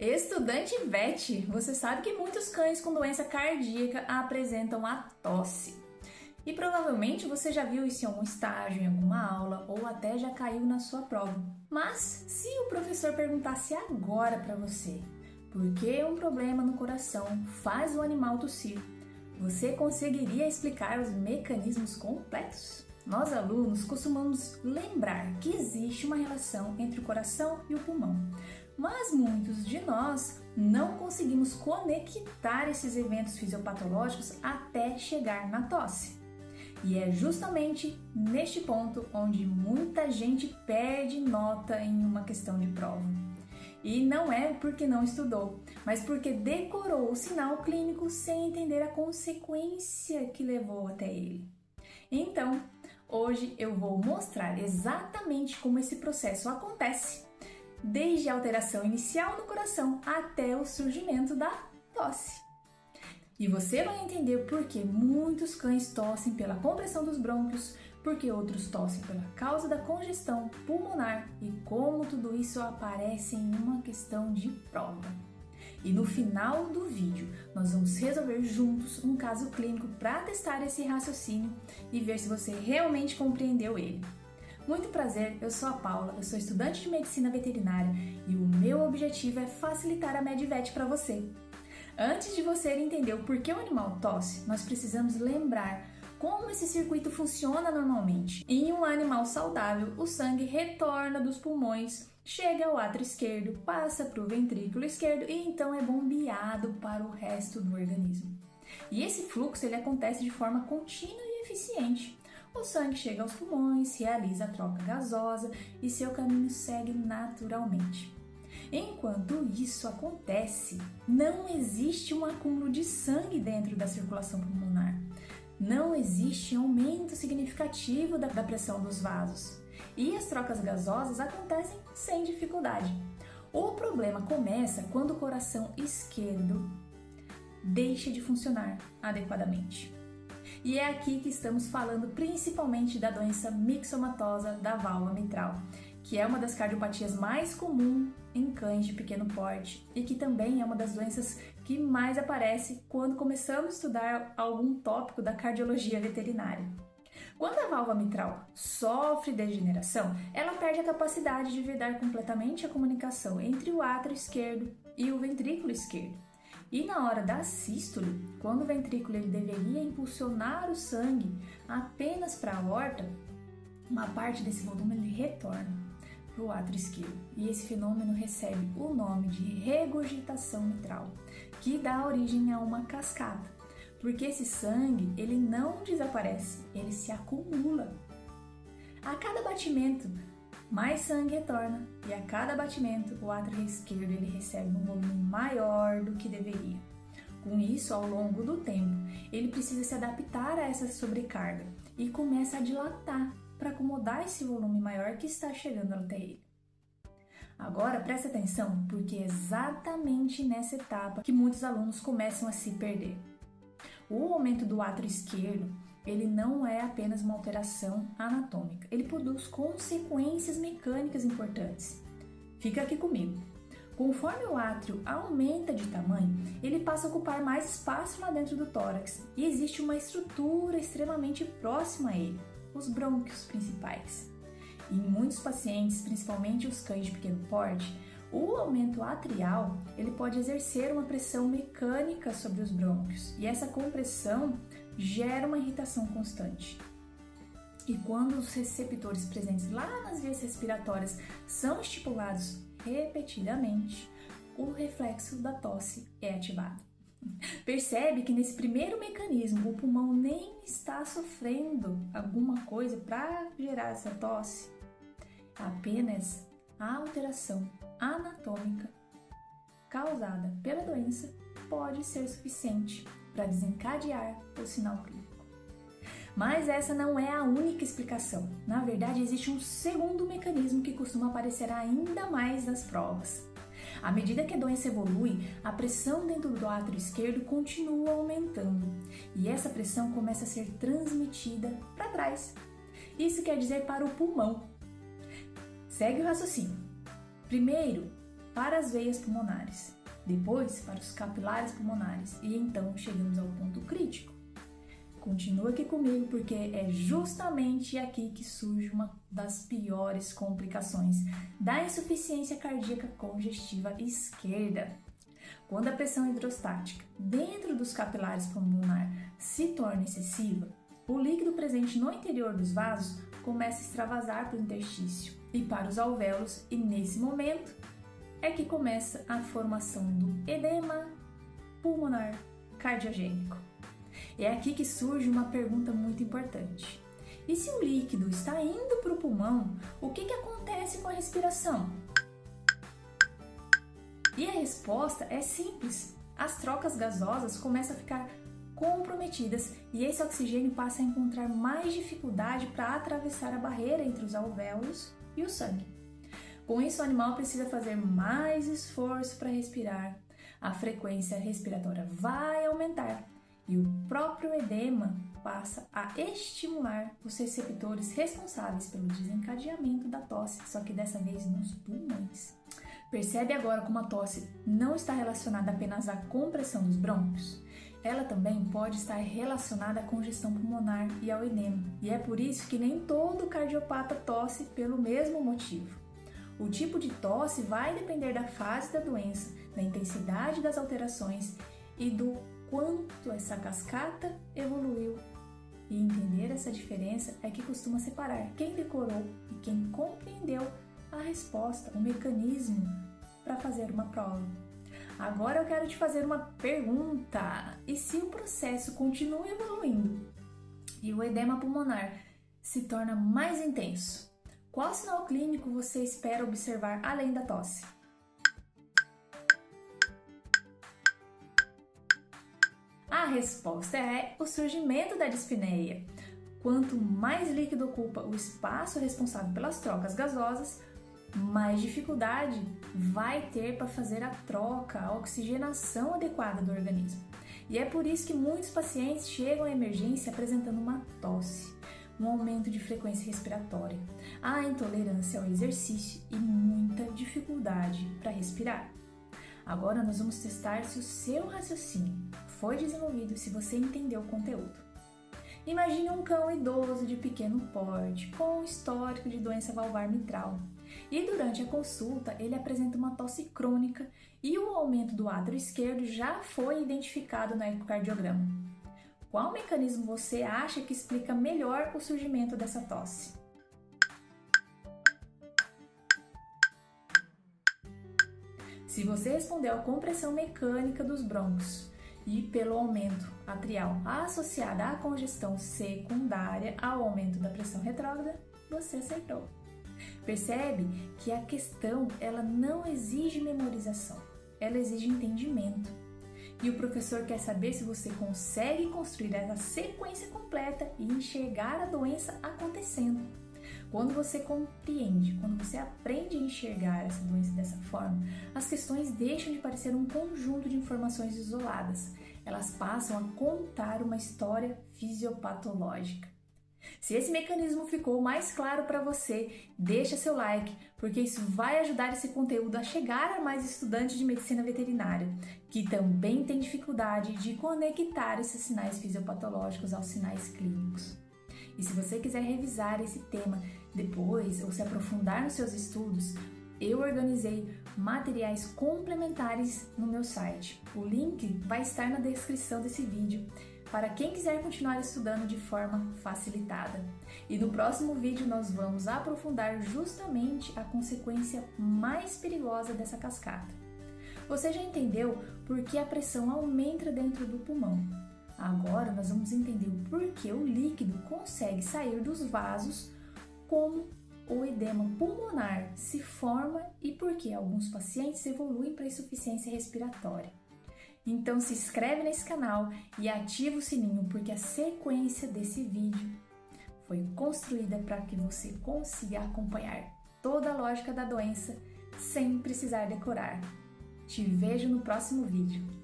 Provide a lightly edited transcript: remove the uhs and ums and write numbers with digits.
Estudante VET, você sabe que muitos cães com doença cardíaca apresentam a tosse. E provavelmente você já viu isso em algum estágio, em alguma aula ou até já caiu na sua prova. Mas se o professor perguntasse agora para você por que um problema no coração faz o animal tossir, você conseguiria explicar os mecanismos completos? Nós alunos costumamos lembrar que existe uma relação entre o coração e o pulmão, mas muitos de nós não conseguimos conectar esses eventos fisiopatológicos até chegar na tosse. E é justamente neste ponto onde muita gente perde nota em uma questão de prova. E não é porque não estudou, mas porque decorou o sinal clínico sem entender a consequência que levou até ele. Então, hoje eu vou mostrar exatamente como esse processo acontece, desde a alteração inicial no coração até o surgimento da tosse. E você vai entender por que muitos cães tossem pela compressão dos brônquios, porque outros tossem pela causa da congestão pulmonar e como tudo isso aparece em uma questão de prova. E no final do vídeo, nós vamos resolver juntos um caso clínico para testar esse raciocínio e ver se você realmente compreendeu ele. Muito prazer, eu sou a Paula, eu sou estudante de medicina veterinária e o meu objetivo é facilitar a MedVet para você. Antes de você entender o porquê o animal tosse, nós precisamos lembrar como esse circuito funciona normalmente. Em um animal saudável, o sangue retorna dos pulmões, chega ao átrio esquerdo, passa para o ventrículo esquerdo e então é bombeado para o resto do organismo. E esse fluxo ele acontece de forma contínua e eficiente. O sangue chega aos pulmões, realiza a troca gasosa e seu caminho segue naturalmente. Enquanto isso acontece, não existe um acúmulo de sangue dentro da circulação pulmonar. Não existe aumento significativo da pressão dos vasos. E as trocas gasosas acontecem sem dificuldade. O problema começa quando o coração esquerdo deixa de funcionar adequadamente. E é aqui que estamos falando principalmente da doença mixomatosa da válvula mitral, que é uma das cardiopatias mais comuns em cães de pequeno porte e que também é uma das doenças que mais aparece quando começamos a estudar algum tópico da cardiologia veterinária. Quando a válvula mitral sofre degeneração, ela perde a capacidade de vedar completamente a comunicação entre o átrio esquerdo e o ventrículo esquerdo. E na hora da sístole, quando o ventrículo ele deveria impulsionar o sangue apenas para a aorta, uma parte desse volume ele retorna para o átrio esquerdo. E esse fenômeno recebe o nome de regurgitação mitral, que dá origem a uma cascata, porque esse sangue ele não desaparece, ele se acumula. A cada batimento, mais sangue retorna e a cada batimento o átrio esquerdo ele recebe um volume maior do que deveria. Com isso, ao longo do tempo, ele precisa se adaptar a essa sobrecarga e começa a dilatar para acomodar esse volume maior que está chegando até ele. Agora presta atenção, porque é exatamente nessa etapa que muitos alunos começam a se perder. O aumento do átrio esquerdo ele não é apenas uma alteração anatômica, ele produz consequências mecânicas importantes. Fica aqui comigo. Conforme o átrio aumenta de tamanho, ele passa a ocupar mais espaço lá dentro do tórax e existe uma estrutura extremamente próxima a ele, os brônquios principais. Em muitos pacientes, principalmente os cães de pequeno porte, o aumento atrial ele pode exercer uma pressão mecânica sobre os brônquios e essa compressão gera uma irritação constante. E quando os receptores presentes lá nas vias respiratórias são estimulados repetidamente, o reflexo da tosse é ativado. Percebe que nesse primeiro mecanismo o pulmão nem está sofrendo alguma coisa para gerar essa tosse. Apenas a alteração anatômica causada pela doença pode ser suficiente para desencadear o sinal clínico. Mas essa não é a única explicação. Na verdade, existe um segundo mecanismo que costuma aparecer ainda mais nas provas. À medida que a doença evolui, a pressão dentro do átrio esquerdo continua aumentando e essa pressão começa a ser transmitida para trás. Isso quer dizer para o pulmão. Segue o raciocínio. Primeiro, para as veias pulmonares, depois para os capilares pulmonares e então chegamos ao ponto crítico. Continua aqui comigo porque é justamente aqui que surge uma das piores complicações da insuficiência cardíaca congestiva esquerda. Quando a pressão hidrostática dentro dos capilares pulmonares se torna excessiva, o líquido presente no interior dos vasos começa a extravasar para o interstício e para os alvéolos, e nesse momento é que começa a formação do edema pulmonar cardiogênico. É aqui que surge uma pergunta muito importante. E se o líquido está indo para o pulmão, o que acontece com a respiração? E a resposta é simples. As trocas gasosas começam a ficar comprometidas e esse oxigênio passa a encontrar mais dificuldade para atravessar a barreira entre os alvéolos e o sangue. Com isso, o animal precisa fazer mais esforço para respirar, a frequência respiratória vai aumentar e o próprio edema passa a estimular os receptores responsáveis pelo desencadeamento da tosse, só que dessa vez nos pulmões. Percebe agora como a tosse não está relacionada apenas à compressão dos brônquios? Ela também pode estar relacionada à congestão pulmonar e ao edema. E é por isso que nem todo cardiopata tosse pelo mesmo motivo. O tipo de tosse vai depender da fase da doença, da intensidade das alterações e do quanto essa cascata evoluiu. E entender essa diferença é que costuma separar quem decorou e quem compreendeu a resposta, o mecanismo para fazer uma prova. Agora eu quero te fazer uma pergunta. E se o processo continua evoluindo e o edema pulmonar se torna mais intenso, qual sinal clínico você espera observar além da tosse? A resposta é o surgimento da dispneia. Quanto mais líquido ocupa o espaço responsável pelas trocas gasosas, mais dificuldade vai ter para fazer a troca, a oxigenação adequada do organismo. E é por isso que muitos pacientes chegam à emergência apresentando uma tosse, um aumento de frequência respiratória, a intolerância ao exercício e muita dificuldade para respirar. Agora nós vamos testar se o seu raciocínio foi desenvolvido, se você entendeu o conteúdo. Imagine um cão idoso de pequeno porte, com histórico de doença valvar mitral. E durante a consulta, ele apresenta uma tosse crônica e o aumento do átrio esquerdo já foi identificado no ecocardiograma. Qual mecanismo você acha que explica melhor o surgimento dessa tosse? Se você respondeu a compressão mecânica dos brônquios e pelo aumento atrial associado à congestão secundária ao aumento da pressão retrógrada, você acertou. Percebe que a questão ela não exige memorização, ela exige entendimento. E o professor quer saber se você consegue construir essa sequência completa e enxergar a doença acontecendo. Quando você compreende, quando você aprende a enxergar essa doença dessa forma, as questões deixam de parecer um conjunto de informações isoladas. Elas passam a contar uma história fisiopatológica. Se esse mecanismo ficou mais claro para você, deixa seu like, porque isso vai ajudar esse conteúdo a chegar a mais estudantes de medicina veterinária, que também têm dificuldade de conectar esses sinais fisiopatológicos aos sinais clínicos. E se você quiser revisar esse tema depois ou se aprofundar nos seus estudos, eu organizei materiais complementares no meu site. O link vai estar na descrição desse vídeo para quem quiser continuar estudando de forma facilitada. E no próximo vídeo nós vamos aprofundar justamente a consequência mais perigosa dessa cascata. Você já entendeu por que a pressão aumenta dentro do pulmão? Agora nós vamos entender o porquê o líquido consegue sair dos vasos, como o edema pulmonar se forma e por que alguns pacientes evoluem para insuficiência respiratória. Então se inscreve nesse canal e ativa o sininho, porque a sequência desse vídeo foi construída para que você consiga acompanhar toda a lógica da doença sem precisar decorar. Te vejo no próximo vídeo.